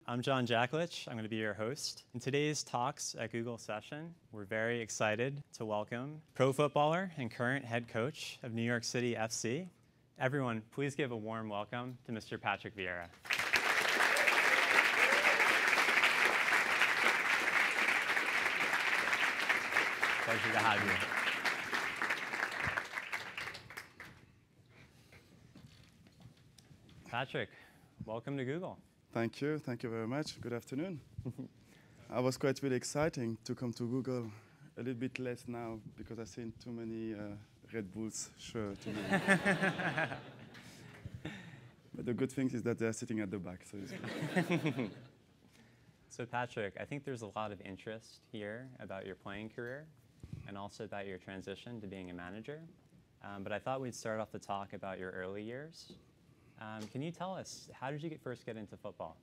I'm John Jaklitsch. I'm going to be your host. In today's Talks at Google session, we're very excited to welcome pro footballer and current head coach of New York City FC. Everyone, please give a warm welcome to Mr. Patrick Vieira. Pleasure to have you. Patrick, welcome to Google. Thank you very much. Good afternoon. I was really exciting to come to Google. A little bit less now because I've seen too many Red Bulls shirts. But the good thing is that they're sitting at the back, so it's good. So Patrick, I think there's a lot of interest here about your playing career and also about your transition to being a manager. But I thought we'd start off the talk about your early years. Can you tell us, how did you first get into football?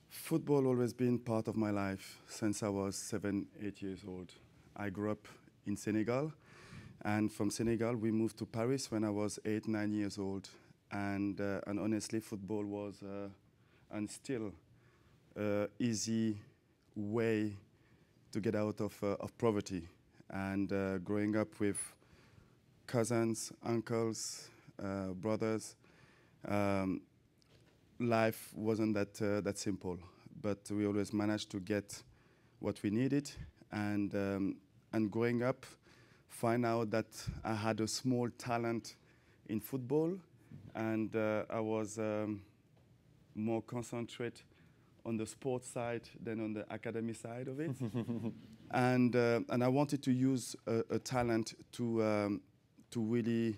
Football always been part of my life since I was 7, 8 years old. I grew up in Senegal, and from Senegal we moved to Paris when I was 8, 9 years old. And honestly, football was and still easy way to get out of poverty. And growing up with cousins, uncles, brothers, life wasn't that simple, but we always managed to get what we needed. And growing up, find out that I had a small talent in football, and I was more concentrated on the sports side than on the academy side of it. And I wanted to use a talent to really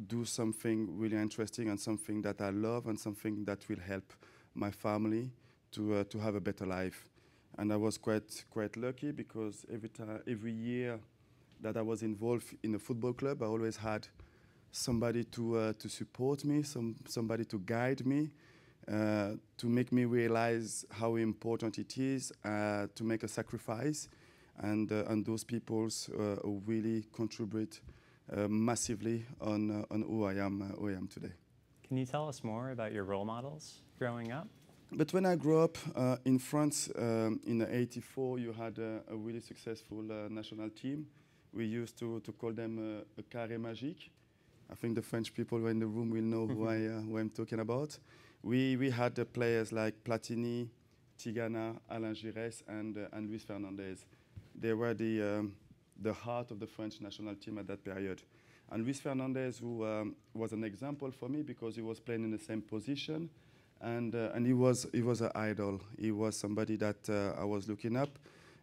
do something really interesting and something that I love and something that will help my family to have a better life. And I was quite lucky because every year that I was involved in a football club, I always had somebody to support me, somebody to guide me, to make me realize how important it is to make a sacrifice. And those people really contribute massively on who I am today. Can you tell us more about your role models growing up? But when I grew up in France in '84, you had a really successful national team. We used to call them a carré magique. I think the French people who are in the room will know who I'm talking about. We had players like Platini, Tigana, Alain Giresse, and Luis Fernandez. They were the heart of the French national team at that period. And Luis Fernandez, who was an example for me because he was playing in the same position, and he was an idol. He was somebody that I was looking up,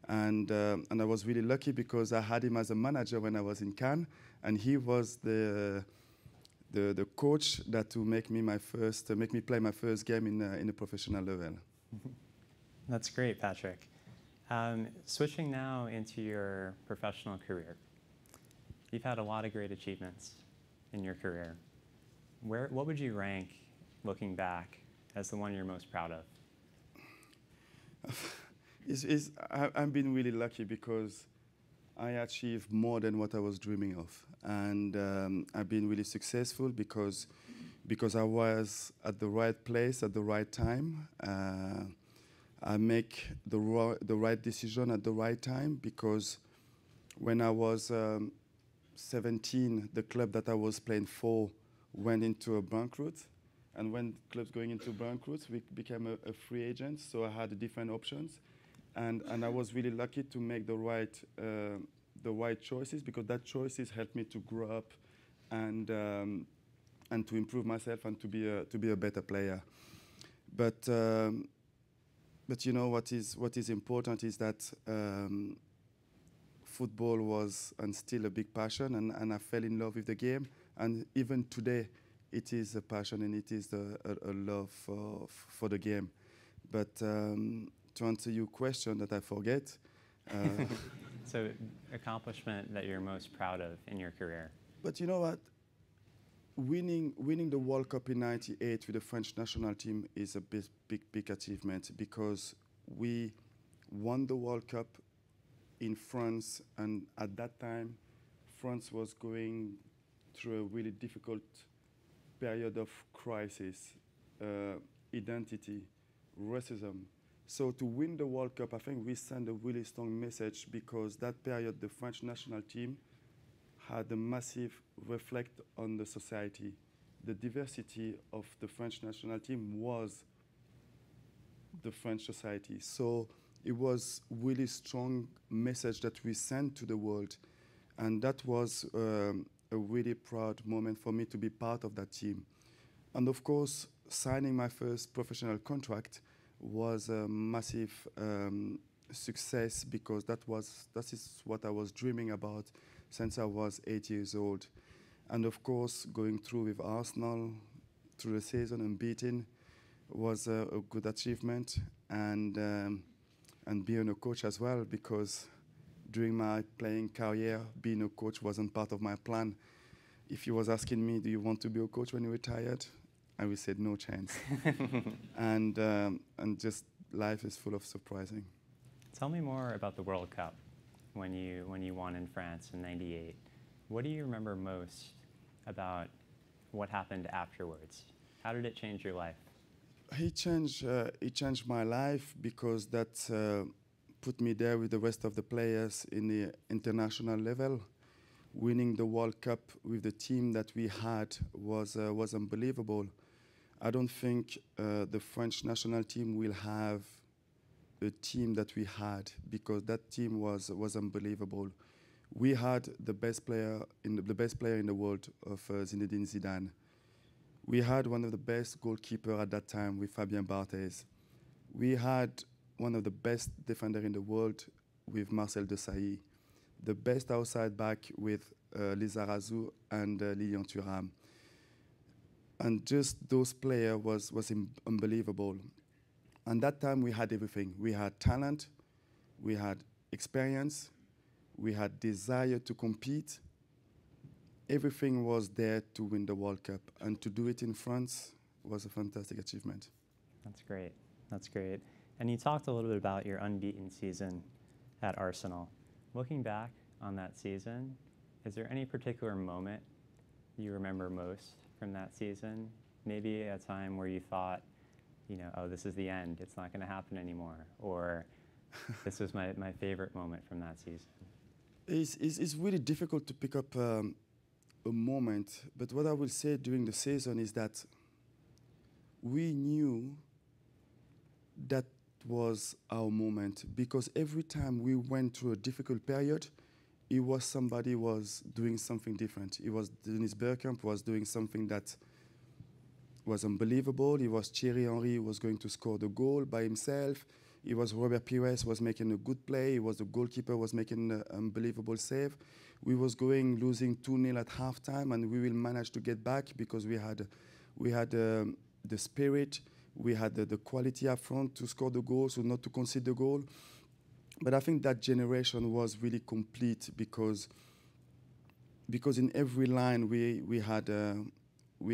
and I was really lucky because I had him as a manager when I was in Cannes, and he was the coach that to make me play my first game in a professional level. That's great, Patrick. Switching now into your professional career, you've had a lot of great achievements in your career. What would you rank, looking back, as the one you're most proud of? I've been really lucky because I achieved more than what I was dreaming of. And I've been really successful because I was at the right place at the right time. I make the right decision at the right time because when I was 17, the club that I was playing for went into a bankrupt. And when clubs going into bankrupt, we became a free agent, so I had different options. And I was really lucky to make the right choices because that choices helped me to grow up and to improve myself and to be a better player. But you know what is important is that football was and still a big passion, and I fell in love with the game. And even today, it is a passion and it is a love for the game. But to answer your question that I forget. So, accomplishment that you're most proud of in your career. But you know what? Winning the World Cup in '98 with the French national team is a big achievement because we won the World Cup in France, and at that time, France was going through a really difficult period of crisis. identity, racism. So to win the World Cup, I think we sent a really strong message because that period, the French national team had a massive reflect on the society. The diversity of the French national team was the French society. So it was really strong message that we sent to the world. And that was a really proud moment for me to be part of that team. And of course, signing my first professional contract was a massive success because that is what I was dreaming about since I was 8 years old. And of course, going through with Arsenal through the season unbeaten was a good achievement, and being a coach as well, because during my playing career, being a coach wasn't part of my plan. If you was asking me, do you want to be a coach when you retired? I would say no chance. and just life is full of surprising. Tell me more about the World Cup when you won in France in '98. What do you remember most about what happened afterwards? How did it change your life? It changed my life because that put me there with the rest of the players in the international level. Winning the World Cup with the team that we had was unbelievable. I don't think the French national team will have a team that we had, because that team was unbelievable. We had the best player in the world of Zinedine Zidane. We had one of the best goalkeepers at that time with Fabien Barthez. We had one of the best defenders in the world with Marcel Desailly. The best outside back with Lizarazu and Lilian Thuram. And just those players was unbelievable. And that time we had everything. We had talent, we had experience, we had desire to compete. Everything was there to win the World Cup. And to do it in France was a fantastic achievement. That's great. That's great. And you talked a little bit about your unbeaten season at Arsenal. Looking back on that season, is there any particular moment you remember most from that season? Maybe a time where you thought, oh, this is the end, it's not going to happen anymore, or this was my favorite moment from that season? It's really difficult to pick up a moment, but what I will say during the season is that we knew that was our moment, because every time we went through a difficult period, it was somebody was doing something different. It was Dennis Bergkamp was doing something that was unbelievable. It was Thierry Henry who was going to score the goal by himself. It was Robert Pires was making a good play. It was the goalkeeper was making an unbelievable save. We was losing 2-0 at halftime, and we will manage to get back because we had the spirit, we had the quality up front to score the goal, so not to concede the goal. But I think that generation was really complete because in every line we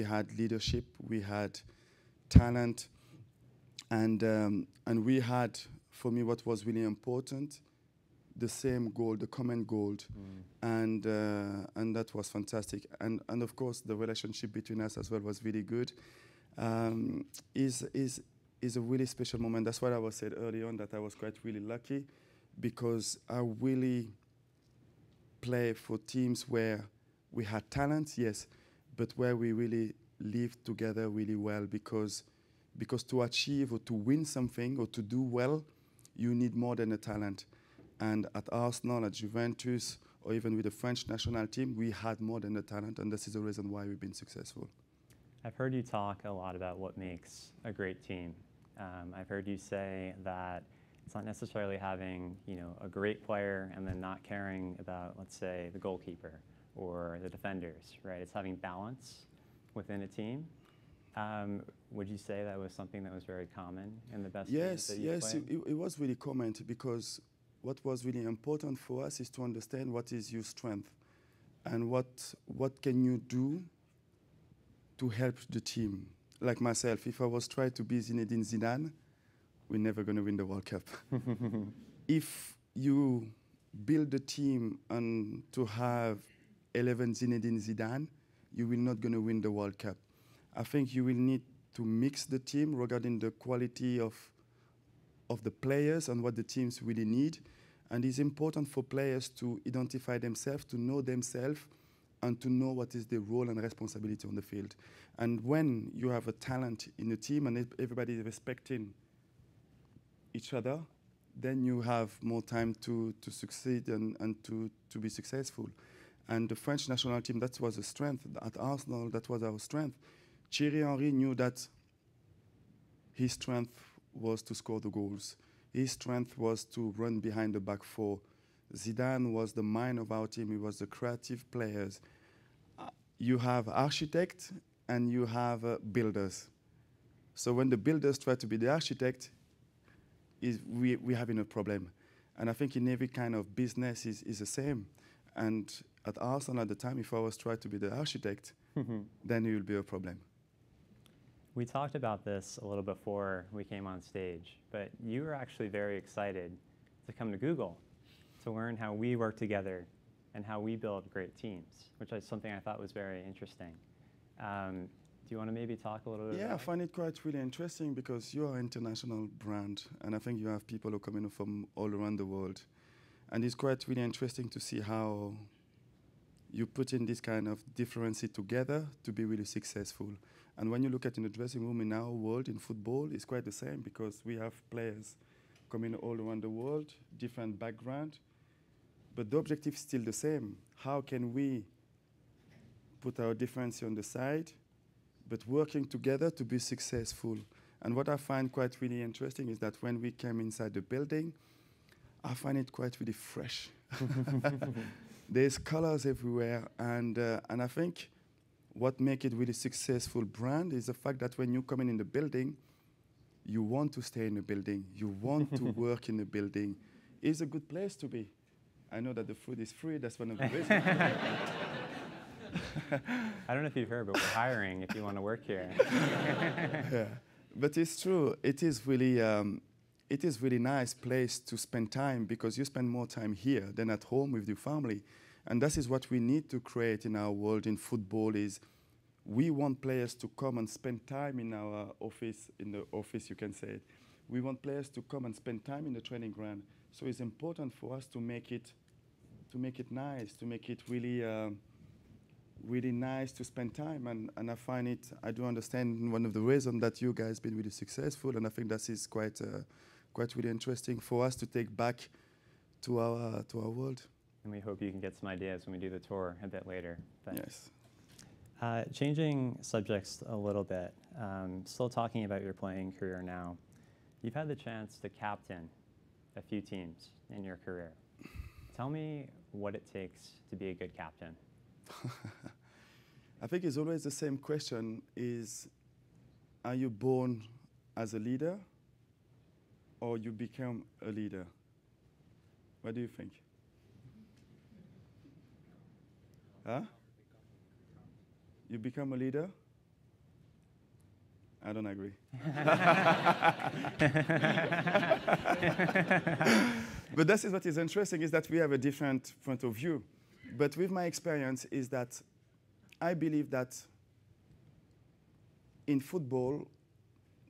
had leadership, we had talent, and we had, for me, what was really important, the same goal, the common goal, and that was fantastic. And of course the relationship between us as well was really good. Is a really special moment. That's what I was said early on, that I was quite really lucky, because I really play for teams where we had talent, yes, but where we really lived together really well, because to achieve or to win something or to do well, you need more than a talent. And at Arsenal, at Juventus, or even with the French national team, we had more than the talent, and this is the reason why we've been successful. I've heard you talk a lot about what makes a great team. I've heard you say that it's not necessarily having, a great player and then not caring about, let's say, the goalkeeper or the defenders, right? It's having balance within a team. Would you say that was something that was very common in the best teams that you played? Yes, it was really common, because what was really important for us is to understand what is your strength and what can you do to help the team. Like myself, if I was trying to be Zinedine Zidane, we're never going to win the World Cup. If you build a team and to have 11 Zinedine Zidane, you will not going to win the World Cup. I think you will need mix the team regarding the quality of the players and what the teams really need. And it's important for players to identify themselves, to know themselves, and to know what is their role and responsibility on the field. And when you have a talent in a team and everybody is respecting each other, then you have more time to succeed and to be successful. And the French national team, that was a strength. At Arsenal, that was our strength. Thierry Henry knew that his strength was to score the goals. His strength was to run behind the back four. Zidane was the mind of our team. He was the creative players. You have architects and you have builders. So when the builders try to be the architect, we're having a problem. And I think in every kind of business is the same. And at Arsenal at the time, if I was trying to be the architect, then it will be a problem. We talked about this a little before we came on stage, but you were actually very excited to come to Google to learn how we work together and how we build great teams, which is something I thought was very interesting. Do you want to maybe talk a little bit about it? I find it quite really interesting because you are an international brand, and I think you have people who come in from all around the world. And it's quite really interesting to see how you put in this kind of differences together to be really successful. And when you look at in the dressing room in our world, in football, it's quite the same because we have players coming all around the world, different background, but the objective is still the same. How can we put our differences on the side, but working together to be successful? And what I find quite really interesting is that when we came inside the building, I find it quite really fresh. There's colors everywhere, and I think what makes it really successful brand is the fact that when you come in the building, you want to stay in the building, you want to work in the building. It's a good place to be. I know that the food is free, that's one of the reasons. I don't know if you've heard, but we're hiring if you want to work here. Yeah. But it's true, it is really nice place to spend time because you spend more time here than at home with your family. And that is what we need to create in our world in football is we want players to come and spend time in our office, in the office you can say it. We want players to come and spend time in the training ground. So it's important for us to make it nice, to make it really really nice to spend time. And I find it, I do understand one of the reasons that you guys been really successful, and I think that is quite really interesting for us to take back to our world. And we hope you can get some ideas when we do the tour a bit later. But Yes. Changing subjects a little bit, still talking about your playing career now. You've had the chance to captain a few teams in your career. Tell me what it takes to be a good captain. I think it's always the same question is, are you born as a leader or you become a leader? What do you think? Huh? You become a leader? I don't agree. But this is what is interesting, is that we have a different point of view. But with my experience is that I believe that in football,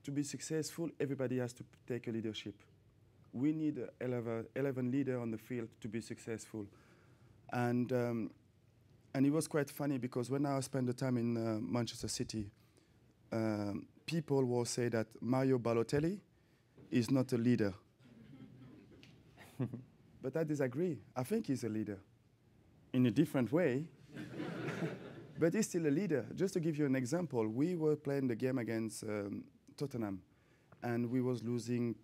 to be successful, everybody has to take a leadership. We need 11 leaders on the field to be successful. And it was quite funny because when I spent the time in Manchester City, people will say that Mario Balotelli is not a leader. But I disagree. I think he's a leader in a different way. But he's still a leader. Just to give you an example, we were playing the game against Tottenham, and we was losing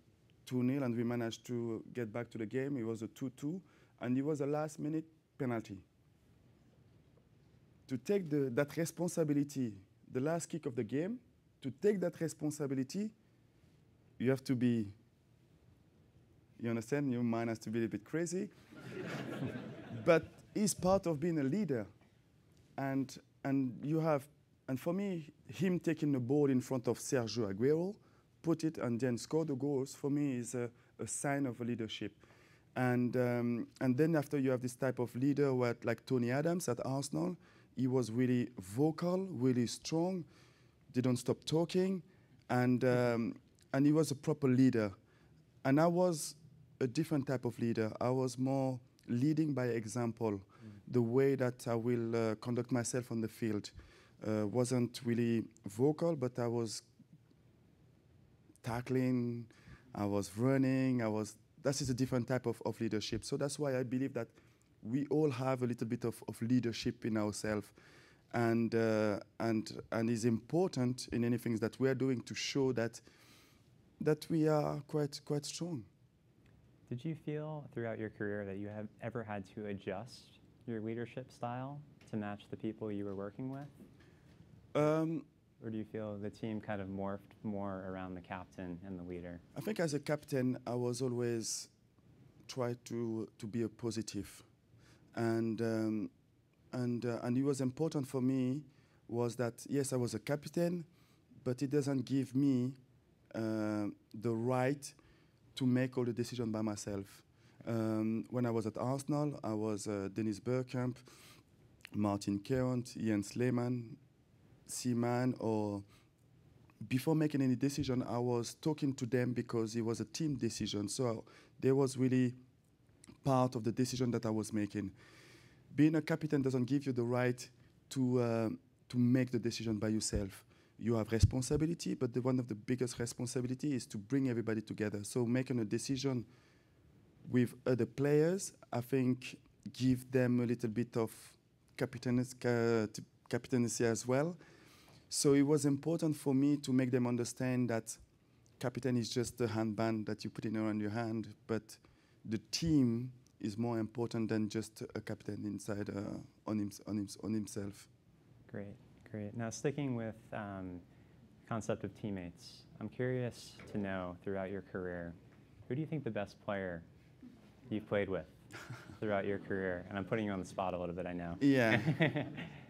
2-0, and we managed to get back to the game. It was a 2-2, and it was a last-minute penalty. To take that responsibility, the last kick of the game, to take that responsibility, you have to be, you understand, your mind has to be a bit crazy. But it's part of being a leader. And for me, him taking the ball in front of Sergio Aguero, put it and then score the goals, for me is a sign of a leadership. And then after you have this type of leader like Tony Adams at Arsenal, he was really vocal, really strong, didn't stop talking, And he was a proper leader. And I was a different type of leader. I was more leading by example. The way that I will conduct myself on the field wasn't really vocal, but I was tackling, I was running, that is a different type of leadership. So that's why I believe that we all have a little bit of leadership in ourselves. And it's important in anything that we are doing to show that we are quite strong. Did you feel throughout your career that you have ever had to adjust your leadership style to match the people you were working with? Or do you feel the team kind of morphed more around the captain and the leader? I think as a captain, I was always try to be a positive. And it was important for me was that, yes, I was a captain, but it doesn't give me the right to make all the decisions by myself. When I was at Arsenal, I was Dennis Bergkamp, Martin Keown, Ian Sleeman, Seaman, or before making any decision, I was talking to them because it was a team decision. So they was really part of the decision that I was making. Being a captain doesn't give you the right to make the decision by yourself. You have responsibility, but one of the biggest responsibility is to bring everybody together. So making a decision with other players, I think, give them a little bit of captaincy as well. So it was important for me to make them understand that captain is just a handband that you put in around your hand, but the team is more important than just a captain inside on himself. Great, great. Now sticking with concept of teammates, I'm curious to know throughout your career, who do you think the best player you've played with throughout your career? And I'm putting you on the spot a little bit, I know. Yeah,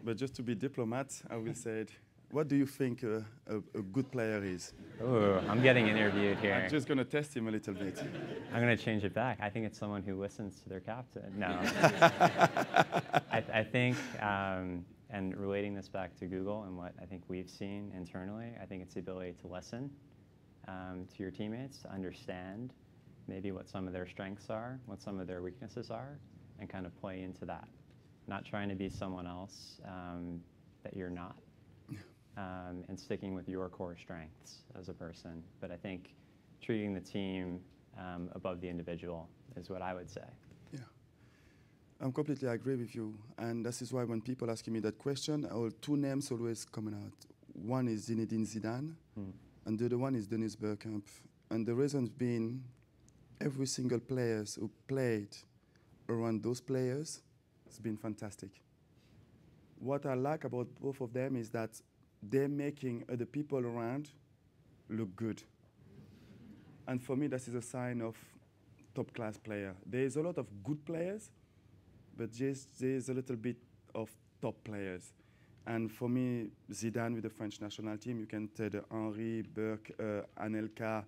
but just to be diplomat, I will say it. What do you think a good player is? Ooh, I'm getting interviewed here. I'm just going to test him a little bit. I'm going to change it back. I think it's someone who listens to their captain. No. I think, and relating this back to Google and what I think we've seen internally, I think it's the ability to listen to your teammates, to understand maybe what some of their strengths are, what some of their weaknesses are, and kind of play into that. Not trying to be someone else that you're not. And sticking with your core strengths as a person. But I think treating the team above the individual is what I would say. Yeah, I completely agree with you. And this is why when people ask me that question, two names always coming out. One is Zinedine Zidane, and the other one is Dennis Bergkamp. And the reason being, every single player who played around those players has been fantastic. What I like about both of them is that they're making other people around look good. And for me, that is a sign of top-class player. There's a lot of good players, but there's a little bit of top players. And for me, Zidane with the French national team, you can tell Henry, Burke, Anelka,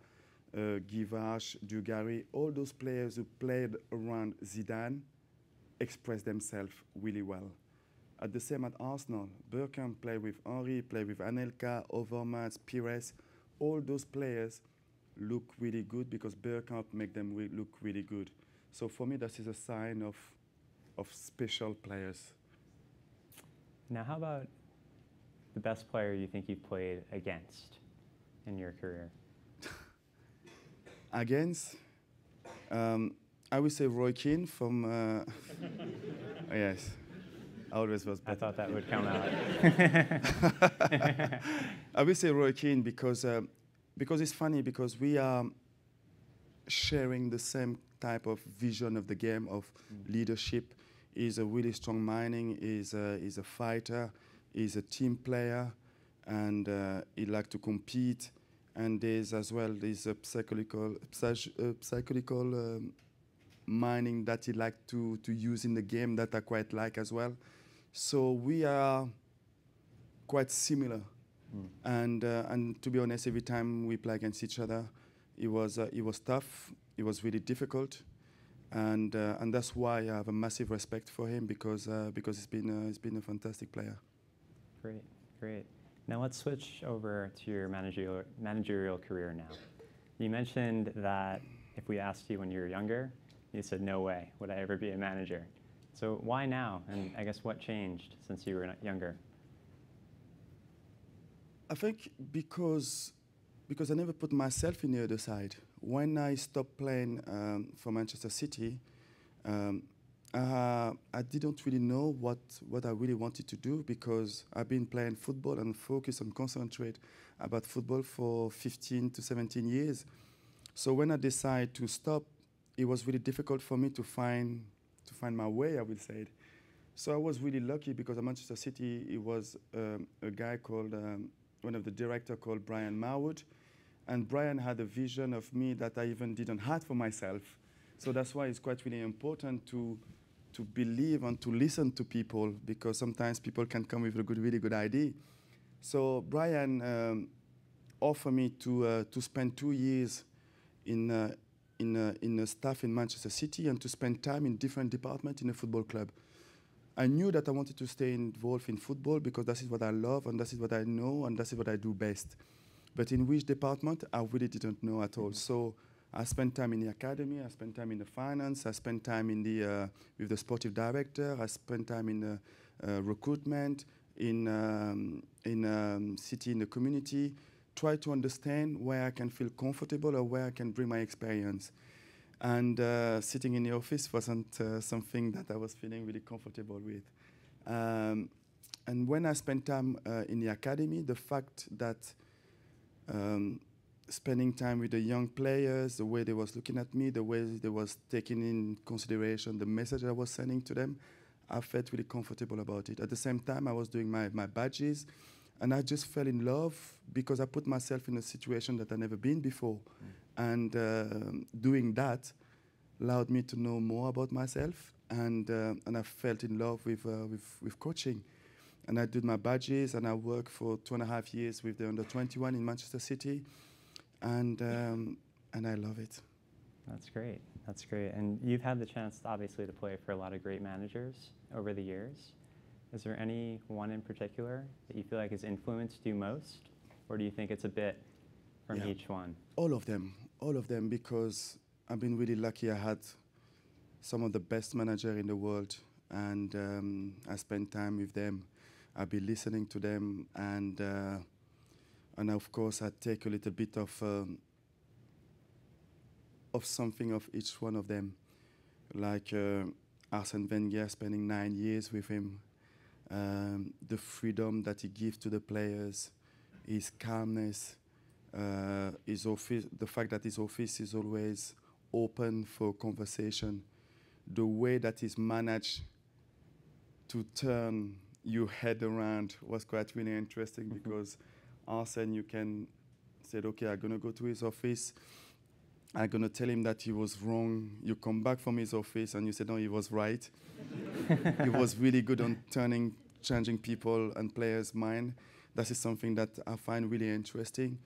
Guivarch, Dugarry, all those players who played around Zidane expressed themselves really well. At the same at Arsenal, Bergkamp played with Henry, played with Anelka, Overmars, Pires. All those players look really good because Bergkamp make them look really good. So for me, that is a sign of special players. Now, how about the best player you think you've played against in your career? Against? I would say Roy Keane from... yes. I always was. I thought that would come out. I will say Roy Keane because it's funny because we are sharing the same type of vision of the game of leadership. He's a really strong minding. He's a fighter. He's a team player, and he likes to compete. And there's as well a psychological minding that he likes to use in the game that I quite like as well. So we are quite similar, and to be honest, every time we play against each other, it was tough. It was really difficult, and that's why I have a massive respect for him because he's been a fantastic player. Great, great. Now let's switch over to your managerial career now. You mentioned that if we asked you when you were younger, you said, no way would I ever be a manager. So why now? And I guess what changed since you were younger? I think because I never put myself in the other side. When I stopped playing for Manchester City, I didn't really know what I really wanted to do, because I've been playing football and focus and concentrate about football for 15 to 17 years. So when I decided to stop, it was really difficult for me to find my way, I would say. So I was really lucky, because at Manchester City, it was a guy called, one of the director called Brian Marwood. And Brian had a vision of me that I even didn't have for myself. So that's why it's quite really important to believe and to listen to people, because sometimes people can come with a really good idea. So Brian offered me to spend 2 years in a staff in Manchester City and to spend time in different departments in a football club. I knew that I wanted to stay involved in football, because that is what I love and that is what I know and that is what I do best. But in which department, I really didn't know at all. So I spent time in the academy, I spent time in the finance, I spent time in with the sportive director, I spent time in the recruitment, in city, in the community, try to understand where I can feel comfortable or where I can bring my experience. And sitting in the office wasn't something that I was feeling really comfortable with. And when I spent time in the academy, the fact that spending time with the young players, the way they was looking at me, the way they was taking in consideration the message I was sending to them, I felt really comfortable about it. At the same time, I was doing my badges, and I just fell in love, because I put myself in a situation that I'd never been before. And doing that allowed me to know more about myself, and I felt in love with coaching. And I did my badges, and I worked for 2.5 years with the under-21 in Manchester City, and I love it. That's great. That's great. And you've had the chance, obviously, to play for a lot of great managers over the years. Is there any one in particular that you feel like has influenced you most, or do you think it's a bit from each one? All of them, because I've been really lucky. I had some of the best managers in the world, and I spent time with them. I've been listening to them, and of course I take a little bit of something of each one of them, like Arsene Wenger, spending 9 years with him, the freedom that he gives to the players, his calmness, his office, the fact that his office is always open for conversation, the way that he's managed to turn your head around was quite really interesting, because Arsene, you can say, okay, I'm going to go to his office, I'm going to tell him that he was wrong. You come back from his office and you say, no, he was right. He was really good on changing people and players' mind. That is something that I find really interesting.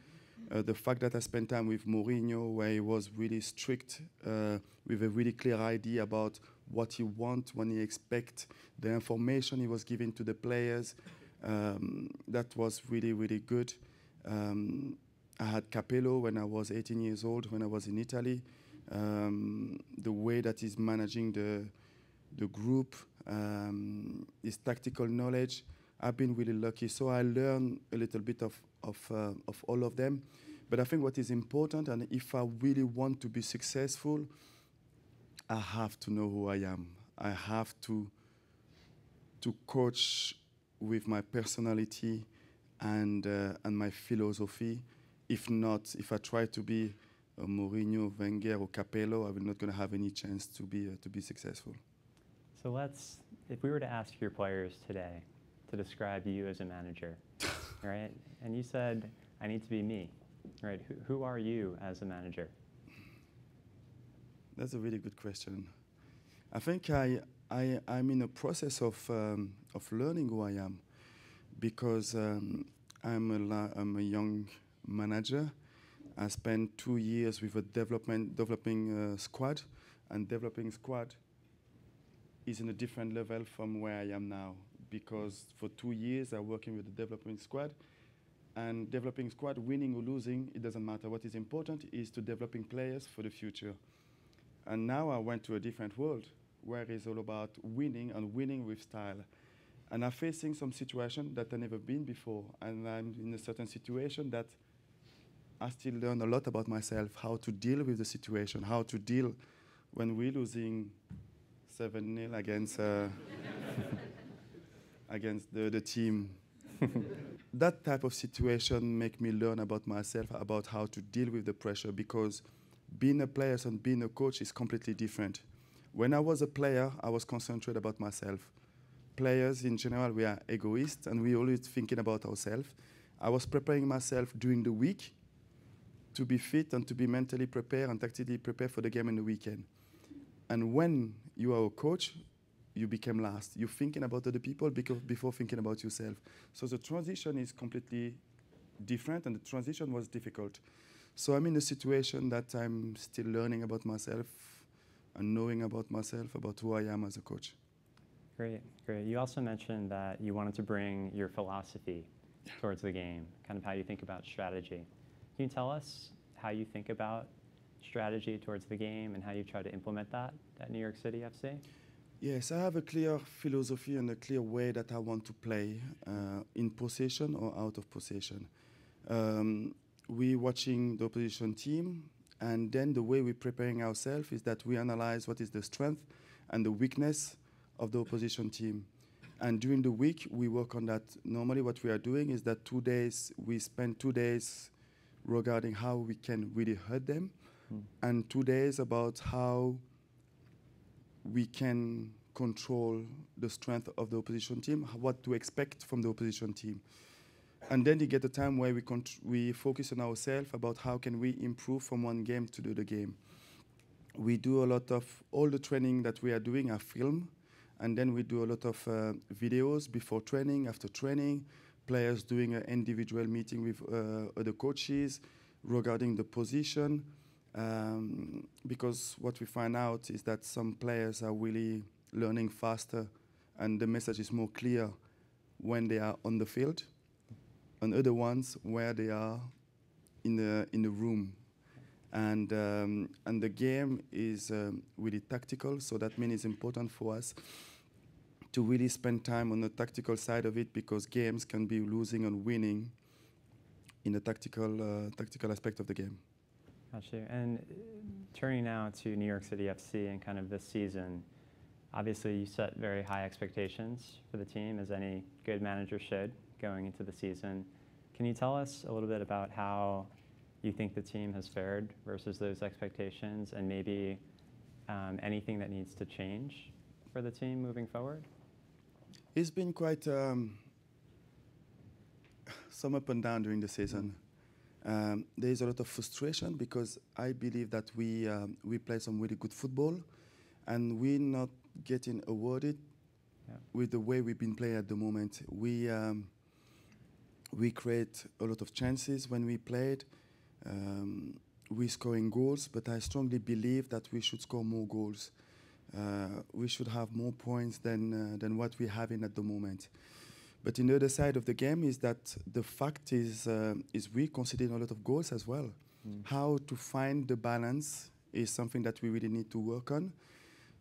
The fact that I spent time with Mourinho, where he was really strict, with a really clear idea about what he wants, when he expects, the information he was giving to the players, that was really, really good. I had Capello when I was 18 years old, when I was in Italy. The way that he's managing the group, his tactical knowledge, I've been really lucky. So I learned a little bit of all of them. But I think what is important, and if I really want to be successful, I have to know who I am. I have to coach with my personality and my philosophy. If not, if I try to be a Mourinho, Wenger, or Capello, I'm not going to have any chance to be successful. So if we were to ask your players today to describe you as a manager, right? And you said, I need to be me, right? Who are you as a manager? That's a really good question. I think I'm in a process of learning who I am, because I'm a young manager. I spent 2 years with a developing squad, and developing squad is in a different level from where I am now, because for 2 years I'm working with the development squad, And developing squad, winning or losing, it doesn't matter. What is important is to developing players for the future. And now I went to a different world where it's all about winning and winning with style. And I'm facing some situation that I've never been before. And I'm in a certain situation that I still learn a lot about myself, how to deal with the situation, how to deal when we're losing 7-0 against, against the team. That type of situation make me learn about myself, about how to deal with the pressure, because being a player and being a coach is completely different. When I was a player, I was concentrated about myself. Players in general, we are egoists and we always thinking about ourselves. I was preparing myself during the week to be fit and to be mentally prepared and tactically prepared for the game in the weekend. And when you are a coach, you become last. You're thinking about other people before thinking about yourself. So the transition is completely different, and the transition was difficult. So I'm in a situation that I'm still learning about myself and knowing about myself, about who I am as a coach. Great, great. You also mentioned that you wanted to bring your philosophy towards the game, kind of how you think about strategy. Can you tell us how you think about strategy towards the game and how you try to implement that at New York City FC? Yes, I have a clear philosophy and a clear way that I want to play in possession or out of possession. We're watching the opposition team, and then the way we're preparing ourselves is that we analyze what is the strength and the weakness of the opposition team. And during the week, we work on that. Normally what we are doing is that 2 days, we spend 2 days regarding how we can really hurt them, and 2 days about how we can control the strength of the opposition team, what to expect from the opposition team. And then you get a time where we focus on ourselves about how can we improve from one game to the other game. We do a lot of, all the training that we are doing are film, and then we do a lot of videos before training, after training, players doing an individual meeting with other coaches regarding the position. Because what we find out is that some players are really learning faster and the message is more clear when they are on the field, and other ones where they are in the room. And the game is really tactical, so that means it's important for us to really spend time on the tactical side of it, because games can be losing and winning in the tactical aspect of the game. Gotcha. And turning now to New York City FC and kind of this season, obviously you set very high expectations for the team, as any good manager should, going into the season. Can you tell us a little bit about how you think the team has fared versus those expectations, and maybe anything that needs to change for the team moving forward? It's been quite some up and down during the season. There is a lot of frustration because I believe that we play some really good football, and we're not getting awarded with the way we've been playing at the moment. We create a lot of chances when we played. We're scoring goals, but I strongly believe that we should score more goals. We should have more points than what we're having at the moment. But in the other side of the game is that the fact is we conceding a lot of goals as well. How to find the balance is something that we really need to work on.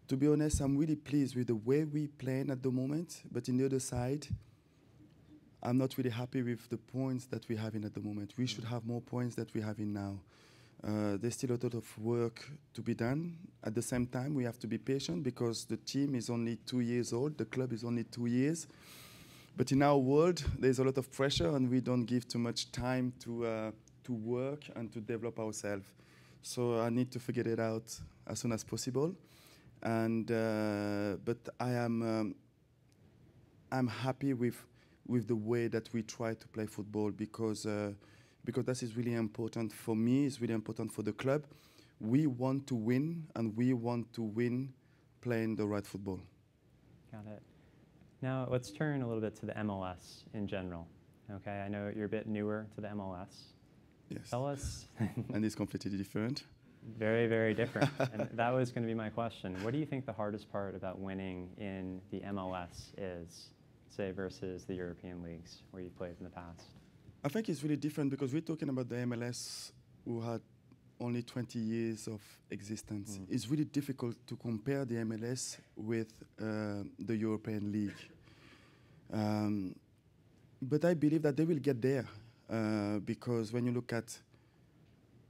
To be honest, I'm really pleased with the way we're playing at the moment, but in the other side, I'm not really happy with the points that we're having at the moment. We should have more points that we're having now. There's still a lot of work to be done. At the same time, we have to be patient because the team is only 2 years old, the club is only 2 years. But in our world, there's a lot of pressure, and we don't give too much time to work and to develop ourselves. So I need to figure it out as soon as possible. And but I'm happy with the way that we try to play football, because that is really important for me. It's really important for the club. We want to win, and we want to win playing the right football. Got it. Now let's turn a little bit to the MLS in general. Okay, I know you're a bit newer to the MLS. Yes. Tell us. And it's completely different. Very, very different. And that was going to be my question. What do you think the hardest part about winning in the MLS is, say, versus the European leagues where you played in the past? I think it's really different because we're talking about the MLS who had only 20 years of existence. It's really difficult to compare the MLS with the European League. But I believe that they will get there because when you look at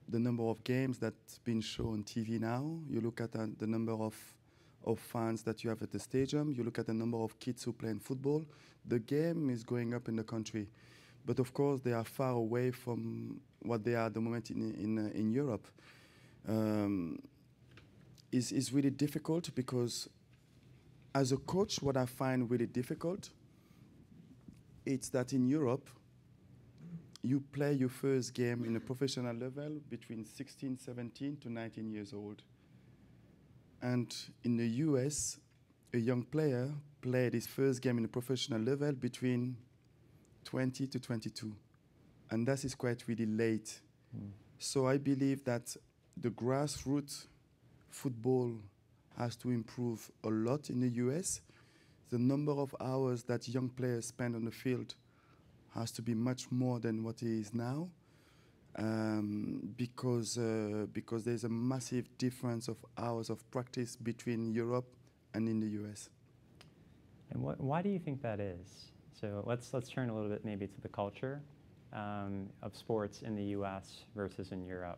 the number of games that's been shown on TV now, you look at the number of fans that you have at the stadium, you look at the number of kids who play in football, the game is going up in the country. But of course, they are far away from what they are at the moment in Europe. It's really difficult because as a coach, what I find really difficult, it's that in Europe, you play your first game in a professional level between 16, 17 to 19 years old. And in the US, a young player played his first game in a professional level between 20 to 22. And that is quite really late. So I believe that the grassroots football has to improve a lot in the US. The number of hours that young players spend on the field has to be much more than what it is now, because there's a massive difference of hours of practice between Europe and in the US. And why do you think that is? So let's turn a little bit maybe to the culture of sports in the US versus in Europe.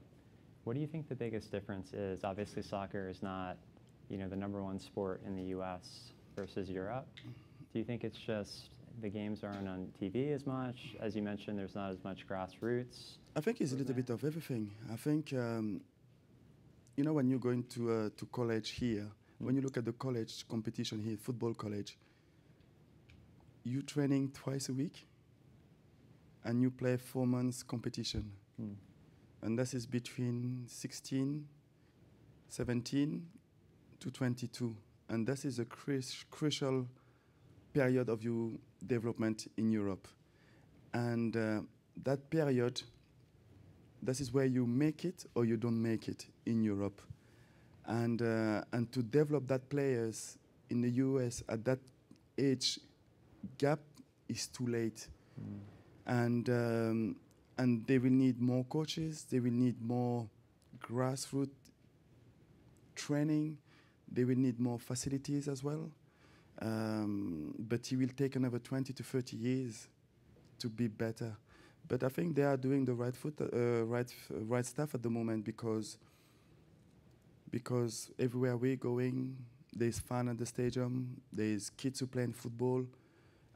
What do you think the biggest difference is? Obviously, soccer is not, the #1 sport in the US versus Europe. Do you think it's just the games aren't on TV as much? As you mentioned, there's not as much grassroots. I think it's a little bit of everything. I think, when you're going to college here, when you look at the college competition here, football college, you're training twice a week and you play 4 months competition. And that is between 16, 17 to 22. And that is a crucial period of your development in Europe. And that period, that is where you make it or you don't make it in Europe. And to develop that players in the US at that age gap is too late. And they will need more coaches, they will need more grassroots training, they will need more facilities as well. But it will take another 20 to 30 years to be better. But I think they are doing the right stuff at the moment because everywhere we're going, there's fun at the stadium, there's kids who play football,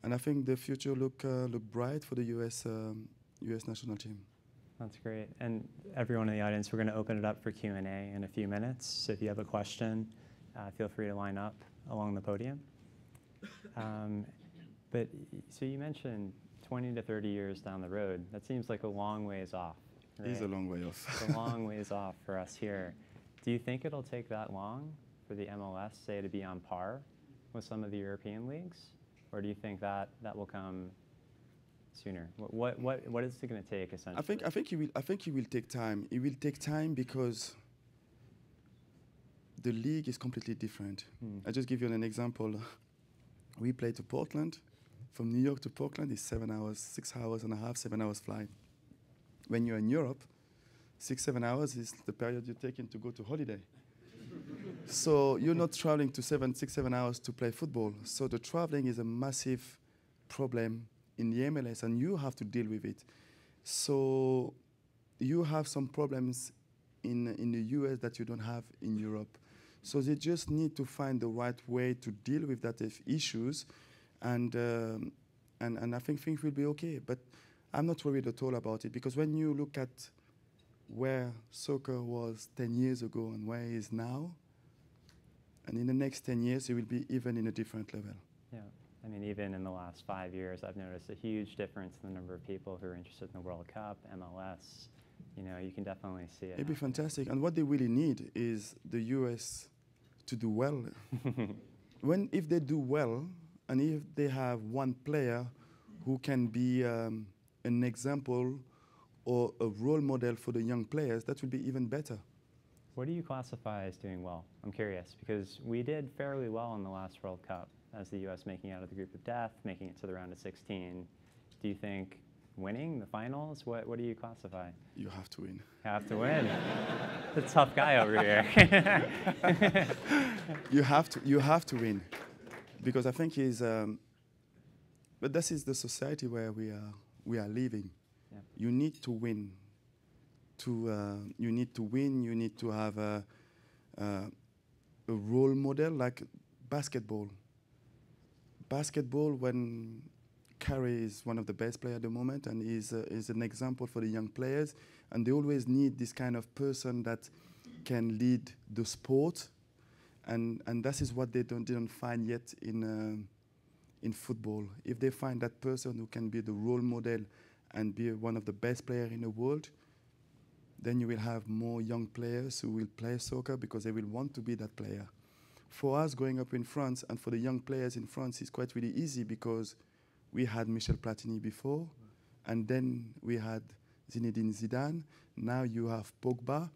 and I think the future look bright for the US national team. That's great. And everyone in the audience, we're going to open it up for Q&A in a few minutes. So if you have a question, feel free to line up along the podium. But so you mentioned 20 to 30 years down the road. That seems like a long ways off. Right? It's a long way off. It's a long ways off for us here. Do you think it'll take that long for the MLS, say, to be on par with some of the European leagues? Or do you think that will come sooner? What is it going to take, essentially? I think it will take time. It will take time because the league is completely different. I'll just give you an example. We play to Portland. From New York to Portland is 7 hours, 6 hours and a half, 7 hours flight. When you're in Europe, 6-7 hours is the period you're taking to go to holiday. So you're not traveling to 6-7 hours to play football. So the traveling is a massive problem in the MLS, and you have to deal with it. So you have some problems in the US that you don't have in Europe. So they just need to find the right way to deal with that issues, and I think things will be okay. But I'm not worried at all about it, because when you look at where soccer was 10 years ago and where it is now, and in the next 10 years, it will be even in a different level. Yeah. I mean, even in the last 5 years, I've noticed a huge difference in the number of people who are interested in the World Cup, MLS. You can definitely see it. It'd be fantastic. And what they really need is the US to do well. If they do well, and if they have one player who can be an example or a role model for the young players, that will be even better. What do you classify as doing well? I'm curious, because we did fairly well in the last World Cup as the U.S. making it out of the group of death, making it to the round of 16. Do you think winning the finals? What do you classify? You have to win. You have to win. The tough guy over here. You have to win, because I think but this is the society where we are living. Yeah. You need to win. You need to win. You need to have a role model like basketball. Basketball, when Curry is one of the best players at the moment and is an example for the young players, and they always need this kind of person that can lead the sport, and that is what they didn't find yet in football. If they find that person who can be the role model and be one of the best players in the world, then you will have more young players who will play soccer because they will want to be that player. For us growing up in France and for the young players in France, it's quite really easy because we had Michel Platini before, and then we had Zinedine Zidane. Now you have Pogba.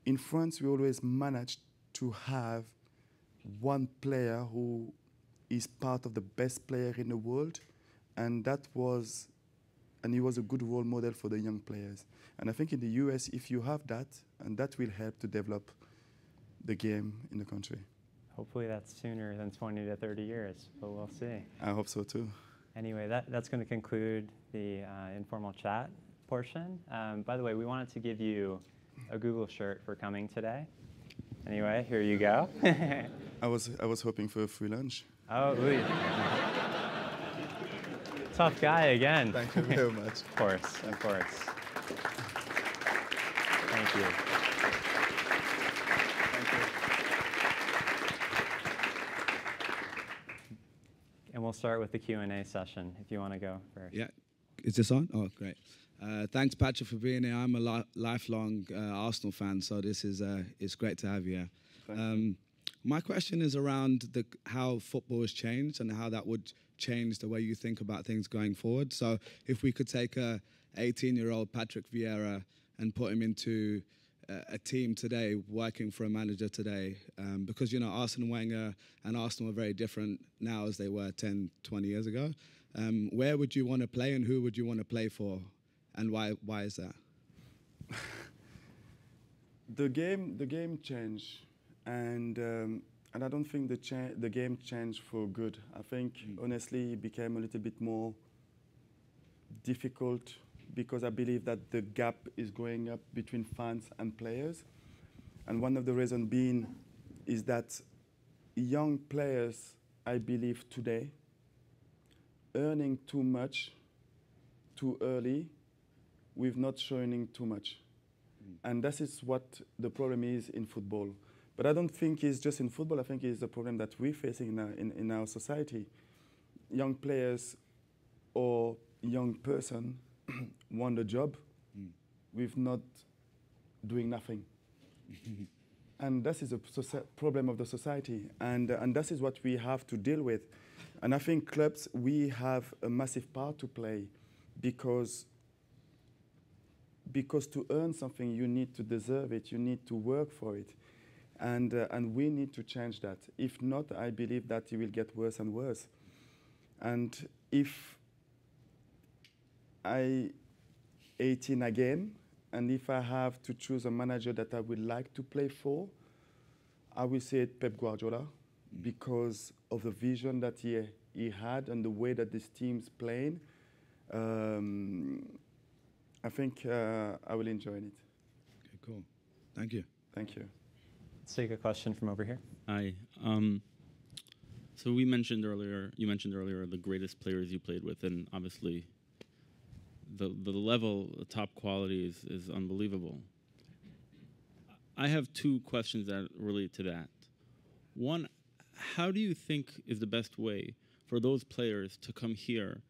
In France, we always managed to have one player who is part of the best player in the world, and he was a good role model for the young players. And I think in the US, if you have that, and that will help to develop the game in the country. Hopefully that's sooner than 20 to 30 years, but we'll see. I hope so too. Anyway, that's going to conclude the informal chat portion. By the way, we wanted to give you a Google shirt for coming today. Anyway, here you go. I was hoping for a free lunch. Oh, ooh. Tough guy again. Thank you very much. Of course, of course. Thank you. Thank you. And we'll start with the Q&A session, if you want to go first. Yeah. Is this on? Oh, great. Thanks, Patrick, for being here. I'm a lifelong Arsenal fan, so this is it's great to have you here. Thank you. My question is around how football has changed and how that would change the way you think about things going forward. So if we could take a 18-year-old Patrick Vieira and put him into a team today, working for a manager today, because, you know, Arsene Wenger and Arsenal are very different now as they were 10, 20 years ago. Where would you want to play and who would you want to play for, and why is that? The game changed, and I don't think the game changed for good. I think honestly it became a little bit more difficult because I believe that the gap is going up between fans and players, and one of the reasons being is that young players, I believe today, earning too much too early with not showing too much. And that is what the problem is in football. But I don't think it's just in football. I think it's a problem that we're facing in our society. Young players or young person want a job with not doing nothing. And that is a problem of the society. And that is what we have to deal with. And I think clubs, we have a massive part to play because to earn something, you need to deserve it. You need to work for it. And we need to change that. If not, I believe that it will get worse and worse. And if I 18 again, and if I have to choose a manager that I would like to play for, I will say Pep Guardiola, because of the vision that he had and the way that this team's playing. I think I will enjoy it. Okay, cool. Thank you. Thank you. Let's take a question from over here. Hi. So you mentioned earlier the greatest players you played with, and obviously the level, the top quality is unbelievable. I have two questions that relate to that. One, how do you think is the best way for those players to come here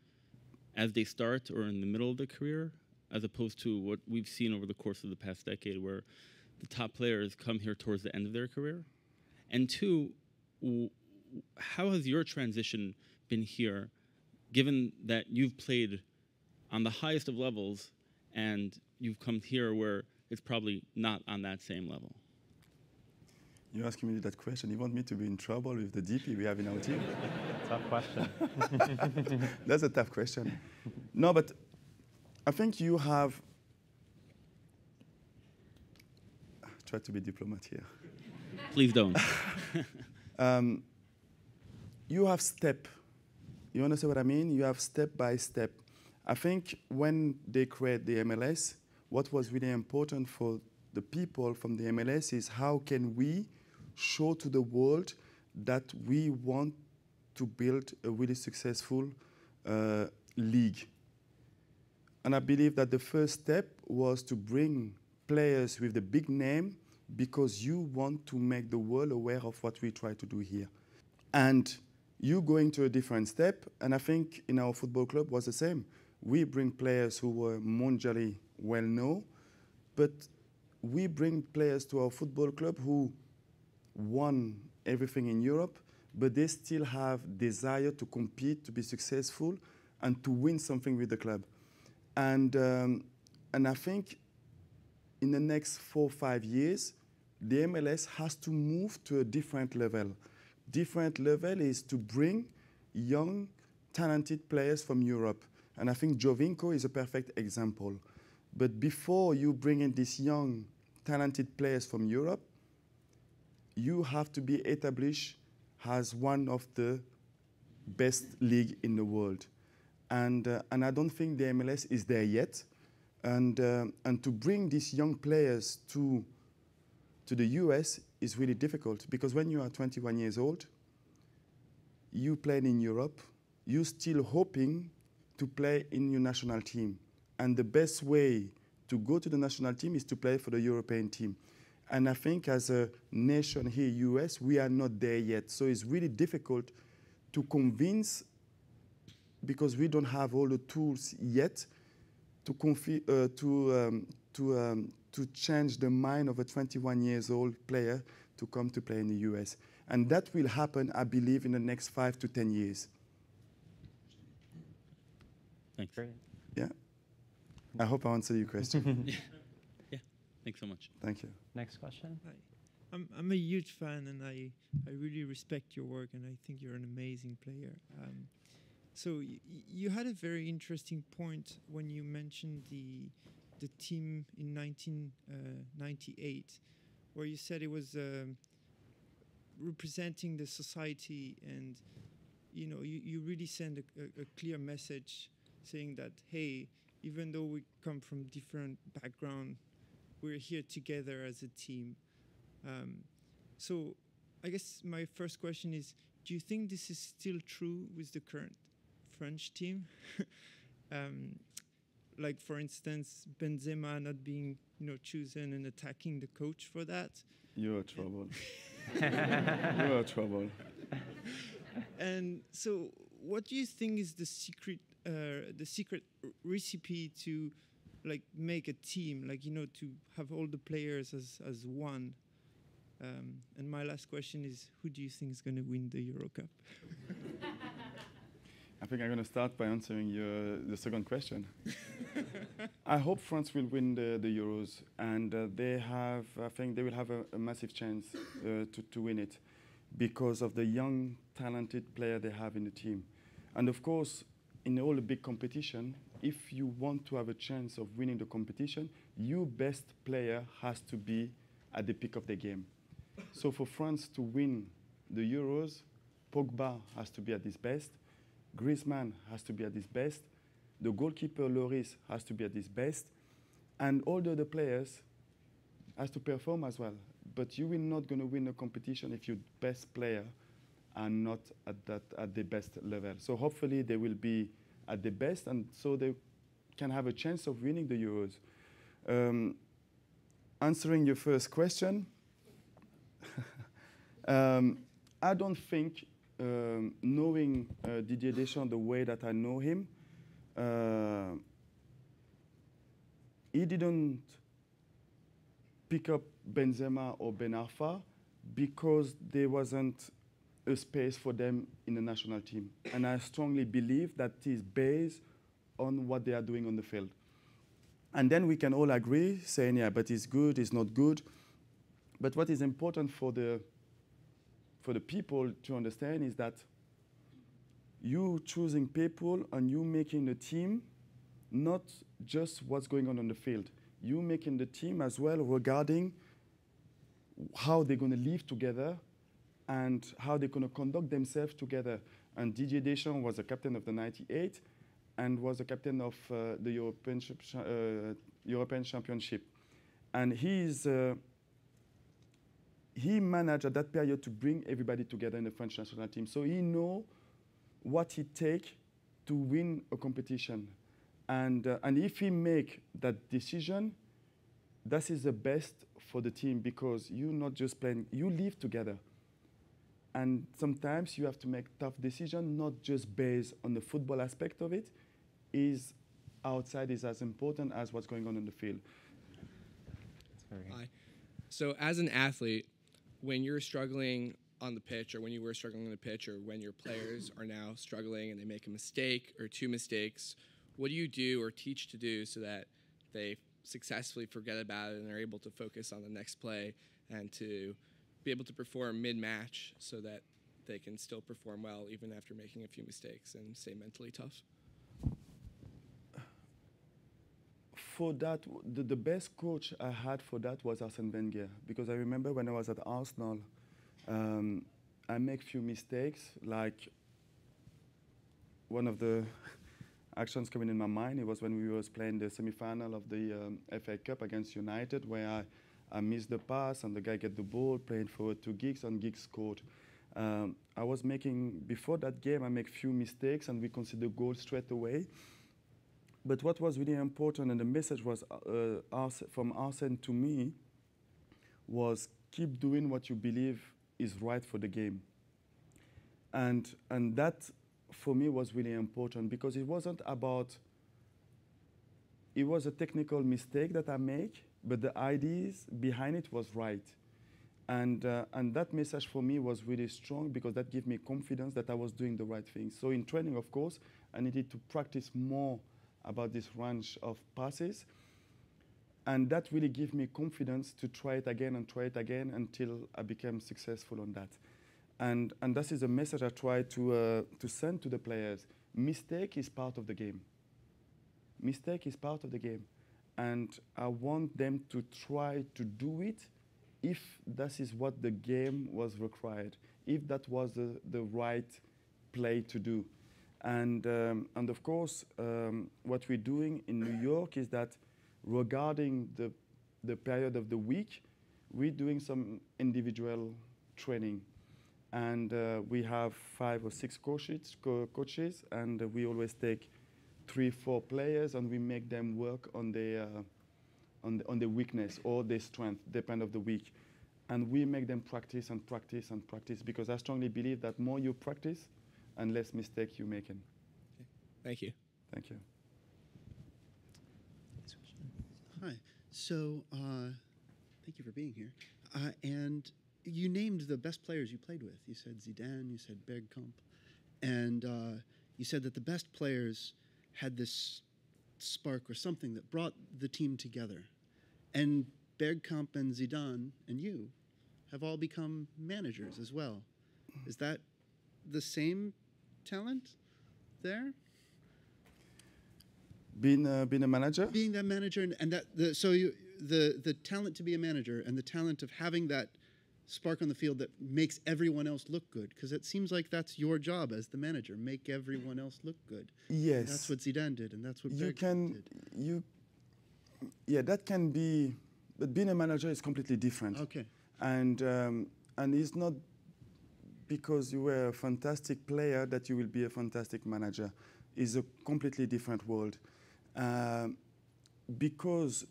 as they start or in the middle of their career, as opposed to what we've seen over the course of the past decade where the top players come here towards the end of their career? And two, how has your transition been here, given that you've played on the highest of levels and you've come here where it's probably not on that same level? You're asking me that question. You want me to be in trouble with the DP we have in our team? Tough question. That's a tough question. No, but I think you have, try to be diplomat here. Please don't. You have step. You understand what I mean? You have step by step. I think when they create the MLS, what was really important for the people from the MLS is how can we show to the world that we want to build a really successful league. And I believe that the first step was to bring players with the big name because you want to make the world aware of what we try to do here. And you going to a different step, and I think in our football club was the same. We bring players who were mondially well known, but we bring players to our football club who won everything in Europe, but they still have desire to compete, to be successful, and to win something with the club. And I think in the next 4 or 5 years, the MLS has to move to a different level. Different level is to bring young, talented players from Europe. And I think Jovinko is a perfect example. But before you bring in these young, talented players from Europe, you have to be established as one of the best league in the world. And I don't think the MLS is there yet. And to bring these young players to the US is really difficult because when you are 21 years old, you played in Europe, you're still hoping to play in your national team. And the best way to go to the national team is to play for the European team. And I think as a nation here, US, we are not there yet. So it's really difficult to convince, because we don't have all the tools yet, to change the mind of a 21 years old player to come to play in the US. And that will happen, I believe, in the next 5 to 10 years. Thanks. Great. Yeah. I hope I answered your question. Yeah. Thanks so much. Thank you. Next question. Hi. I'm a huge fan, and I really respect your work, and I think you're an amazing player. So you had a very interesting point when you mentioned the team in 1998, where you said it was representing the society, and you really send a clear message saying that, hey, even though we come from different background, we're here together as a team. So I guess my first question is, do you think this is still true with the current French team? Like, for instance, Benzema not being chosen and attacking the coach for that. You're trouble. You're trouble. And so what do you think is the secret recipe to make a team, to have all the players as one? And my last question is, who do you think is going to win the Euro Cup? I think I'm going to start by answering the second question. I hope France will win the Euros, and I think they will have a massive chance to win it because of the young, talented player they have in the team. And of course, in all the big competition, if you want to have a chance of winning the competition, your best player has to be at the peak of the game. So for France to win the Euros, Pogba has to be at his best, Griezmann has to be at his best, the goalkeeper Lloris has to be at his best, and all the other players has to perform as well. But you will not going to win a competition if your best player are not at the best level. So hopefully they will be at the best, and so they can have a chance of winning the Euros. Answering your first question, I don't think, knowing Didier Deschamps the way that I know him, he didn't pick up Benzema or Ben Arfa because there wasn't a space for them in the national team. And I strongly believe that is based on what they are doing on the field. And then we can all agree, saying, yeah, but it's good, it's not good. But what is important for the people to understand is that you choosing people and you making a team not just what's going on the field. You making the team as well regarding how they're going to live together and how they're going to conduct themselves together. And Didier Deschamps was the captain of the '98 and was the captain of the European Championship. And he managed at that period to bring everybody together in the French national team. So he knows what it takes to win a competition. And if he make that decision, that is the best for the team, because you're not just playing, you live together. And sometimes you have to make tough decisions, not just based on the football aspect of it. Is outside is as important as what's going on in the field. Hi. So as an athlete, when you're struggling on the pitch, or when you were struggling on the pitch, or when your players are now struggling and they make a mistake or two mistakes, what do you do or teach to do so that they successfully forget about it and are able to focus on the next play and to be able to perform mid-match so that they can still perform well even after making a few mistakes and stay mentally tough? For that, the best coach I had for that was Arsène Wenger, because I remember when I was at Arsenal, I make few mistakes. Like, one of the actions coming in my mind, it was when we was playing the semi-final of the FA Cup against United, where I missed the pass and the guy get the ball, playing forward to Giggs, and Giggs scored. I was making, before that game, I make few mistakes and we conceded goal straight away. But what was really important, and the message was from Arsène to me, was keep doing what you believe is right for the game. And that, for me, was really important, because it wasn't about, it was a technical mistake that I make, but the ideas behind it was right. And that message for me was really strong, because that gave me confidence that I was doing the right thing. So in training, of course, I needed to practice more about this range of passes. And that really gave me confidence to try it again and try it again until I became successful on that. And that is a message I try to send to the players. Mistake is part of the game. Mistake is part of the game. And I want them to try to do it if that is what the game was required, if that was the right play to do. And of course, what we're doing in New York is that regarding the period of the week, we're doing some individual training. And we have 5 or 6 coaches, and we always take 3, 4 players, and we make them work on their weakness or their strength, depending on the week. And we make them practice and practice and practice, because I strongly believe that more you practice, and less mistake you're making. Okay. Thank you. Thank you. Hi. So, thank you for being here. And you named the best players you played with. You said Zidane, you said Bergkamp, and you said that the best players had this spark or something that brought the team together. And Bergkamp and Zidane and you have all become managers as well. Is that the same talent there? Being a manager? Being that manager, and that the talent to be a manager and the talent of having that spark on the field that makes everyone else look good, because it seems like that's your job as the manager, make everyone else look good. Yes. And that's what Zidane did, and that's what Bergkamp did. Yeah, that can be, but being a manager is completely different. Okay. And it's not because you were a fantastic player that you will be a fantastic manager. It's a completely different world. Because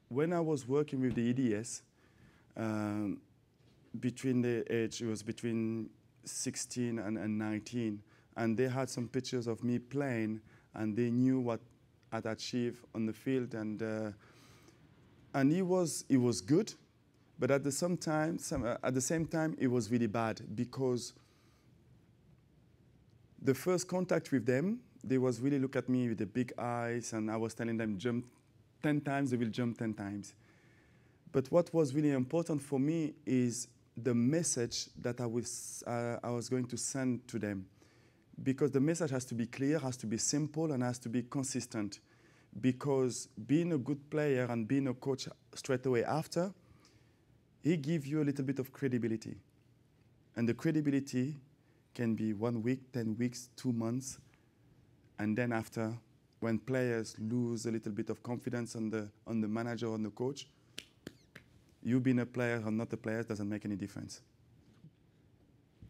when I was working with the EDS, between the age, it was between 16 and 19, and they had some pictures of me playing, and they knew what I'd achieved on the field, and it was good, but at the same time, it was really bad, because the first contact with them, they was really look at me with the big eyes, and I was telling them jump 10 times, they will jump 10 times. But what was really important for me is the message that I was going to send to them. because the message has to be clear, has to be simple, and has to be consistent. Because being a good player and being a coach straight away after, he gives you a little bit of credibility. And the credibility can be 1 week, 10 weeks, 2 months. And then after, when players lose a little bit of confidence on the manager or on the coach, you being a player or not a player doesn't make any difference.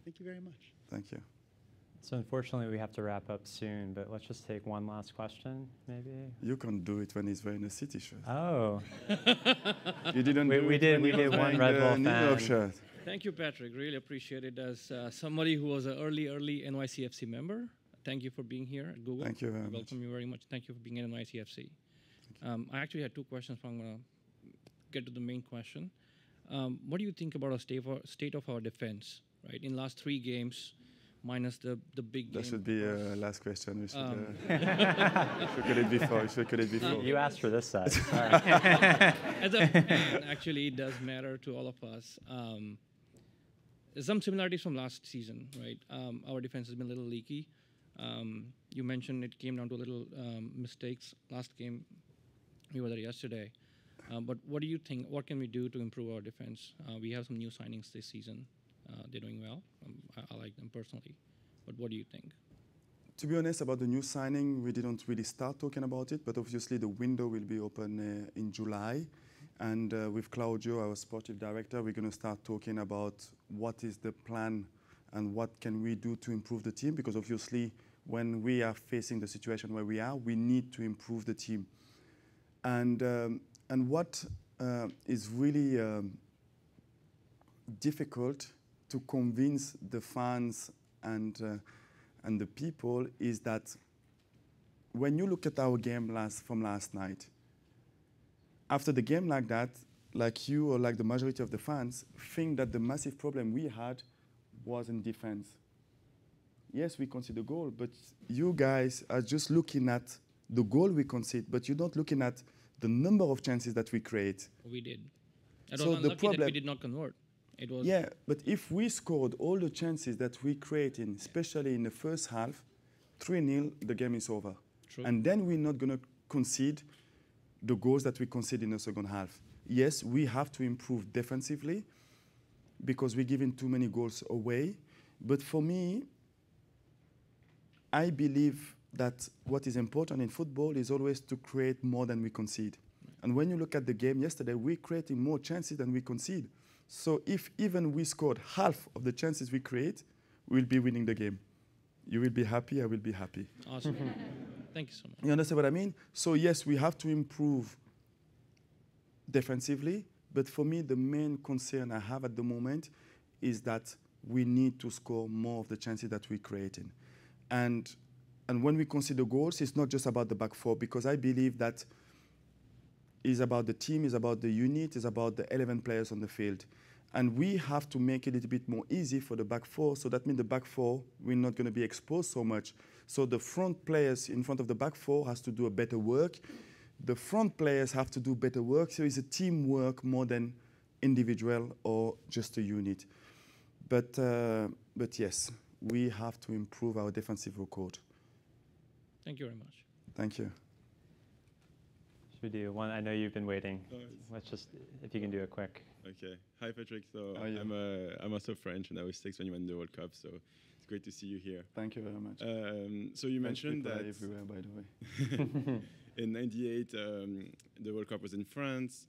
Thank you very much. Thank you. So unfortunately, we have to wrap up soon, but let's just take one last question, maybe. You can do it when he's wearing a City shirt. Oh. You didn't do we it did. when We he did was one wearing Red the Bull New York fan. shirt. Thank you, Patrick. Really appreciate it. As somebody who was an early NYCFC member, thank you for being here at Google. Thank you very much. Welcome you very much. Thank you for being at NYCFC. I actually had 2 questions, so I'm going to get to the main question. What do you think about our state of our defense? Right, in last 3 games, minus the big game. That should be last question. We should look at it before. You asked for this side. Sorry. As a fan, actually, it does matter to all of us. There's some similarities from last season, right? Our defense has been a little leaky. You mentioned it came down to little mistakes last game. We were there yesterday. But what do you think? What can we do to improve our defense? We have some new signings this season. They're doing well. I like them personally. But what do you think? To be honest, about the new signing, we didn't really start talking about it, but obviously the window will be open in July. And with Claudio, our sportive director, we're going to start talking about what is the plan and what can we do to improve the team, because obviously when we are facing the situation where we are, we need to improve the team. And what is really difficult to convince the fans and the people is that when you look at our game from last night, after the game like that, like you or like the majority of the fans think that the massive problem we had was in defense. Yes, we conceded a goal, but you guys are just looking at the goal we concede, but you're not looking at the number of chances that we create. We did. It So was the unlucky problem, that we did not convert. It was yeah, but if we scored all the chances that we created, especially in the first half, 3-0, the game is over. True. And then we're not going to concede the goals that we conceded in the second half. Yes, we have to improve defensively because we're giving too many goals away. But for me, I believe that what is important in football is always to create more than we concede. And when you look at the game yesterday, we're creating more chances than we concede. So if even we scored half of the chances we create, we'll be winning the game. You will be happy, I will be happy. awesome. Thank you so much. You understand what I mean? So yes, we have to improve defensively, but for me, the main concern I have at the moment is that we need to score more of the chances that we're creating. And when we consider goals, it's not just about the back four, because I believe that it's about the team, it's about the unit, it's about the 11 players on the field. And we have to make it a little bit more easy for the back four, so that means the back four, we're not going to be exposed so much. So the front players in front of the back four has to do a better work. The front players have to do better work, so it's a teamwork more than individual or just a unit. But yes, we have to improve our defensive record. Thank you very much. Thank you. Should we do one? I know you've been waiting. Let's just, if you can do it quick. Okay. Hi, Patrick. So How are you? I'm also French, and I was 6 when you won the World Cup. So it's great to see you here. Thank you very much. So you French mentioned people are that everywhere, by the way. in '98 the World Cup was in France.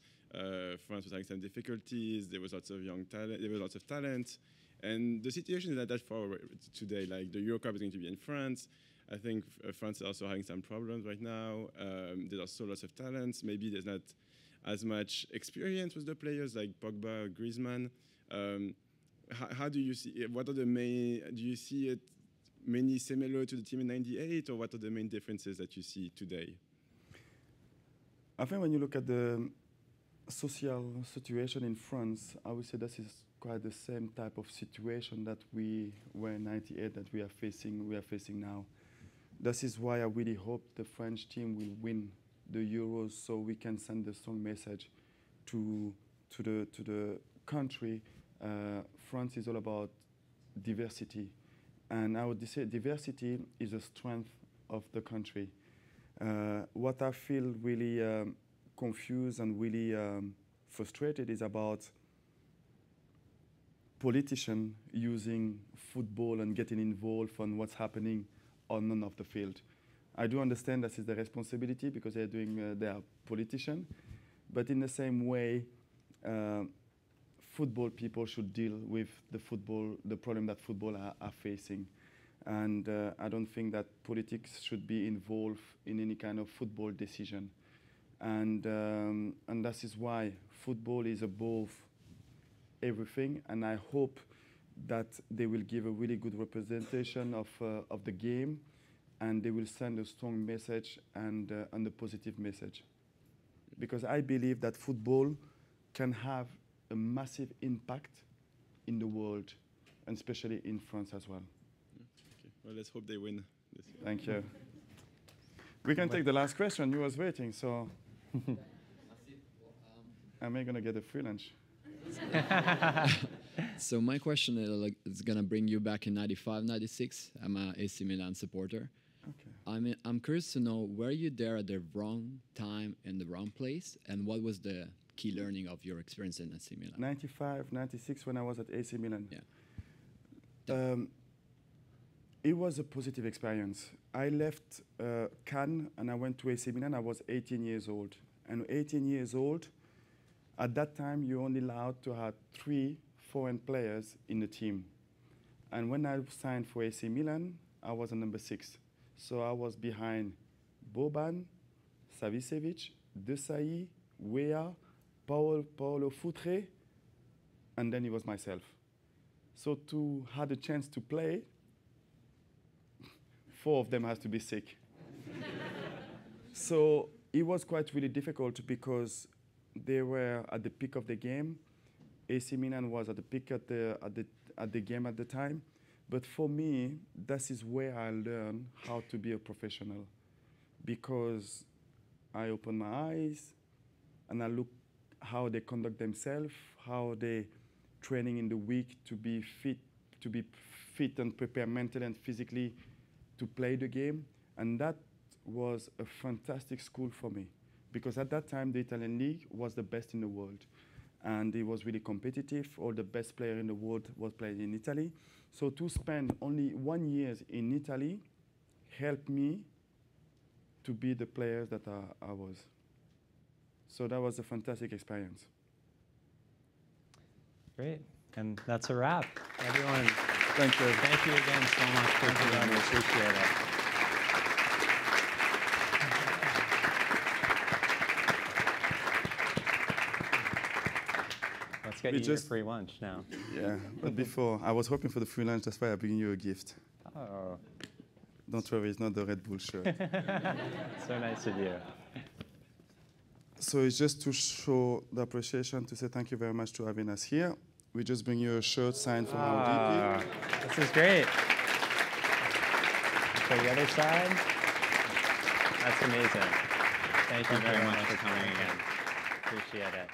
France was having some difficulties. There was lots of young talent. There was lots of talent, and the situation is not that far today. Like the Euro Cup is going to be in France. I think France is also having some problems right now. There's also lots of talents. Maybe there's not as much experience with the players like Pogba, Griezmann. How do you see it? What are the main? Do you see it mainly similar to the team in '98, or what are the main differences that you see today? I think when you look at the social situation in France, I would say this is quite the same type of situation that we were in '98 that we are facing now. This is why I really hope the French team will win the Euros, so we can send a strong message to the country. France is all about diversity, And our diversity is a strength of the country. What I feel really confused and really frustrated is about politicians using football and getting involved on what's happening on and off the field. I do understand that is the responsibility because they're doing, they are politicians, but in the same way, football people should deal with the problem that football are facing. And I don't think that politics should be involved in any kind of football decision. And that is why football is above everything, and I hope that they will give a really good representation of the game, and they will send a strong message and a positive message. Because I believe that football can have a massive impact in the world, and especially in France as well. Okay. Well, let's hope they win this year. Thank you. We can take the last question. You was waiting, so am I going to get a free lunch? So my question is going to bring you back in 95, 96. I'm an AC Milan supporter. Okay. I'm curious to know, were you there at the wrong time in the wrong place? And what was the key learning of your experience in AC Milan? 95, 96, when I was at AC Milan. Yeah. It was a positive experience. I left Cannes and I went to AC Milan. I was 18 years old. And 18 years old, at that time, you're only allowed to have 3 foreign players in the team. And when I signed for AC Milan, I was a number 6. So I was behind Boban, Savicevic, Desailly, Vieira, Paolo Futre, and then it was myself. So to have the chance to play, 4 of them has to be sick. So it was quite really difficult because they were at the peak of the game. AC Milan was at the peak at the game at the time. But for me, that is where I learned how to be a professional, because I open my eyes and I look how they conduct themselves, how they training in the week to be fit and prepare mentally and physically to play the game. And that was a fantastic school for me, because at that time the Italian league was the best in the world, and it was really competitive. All the best players in the world was playing in Italy. So to spend only 1 year in Italy helped me to be the player that I was. So that was a fantastic experience. Great. And that's a wrap. Everyone, Thank you. thank you again so much for being here. Appreciate it. Let's get you your free lunch now. Yeah, but before, I was hoping for the free lunch, that's why I bring you a gift. Oh. Don't worry, it's not the Red Bull shirt. So nice of you. So it's just to show the appreciation, to say thank you very much to having us here. We just bring you a shirt signed from our VP. This is great. For the other side, that's amazing. Thank you very much for coming again. Appreciate it.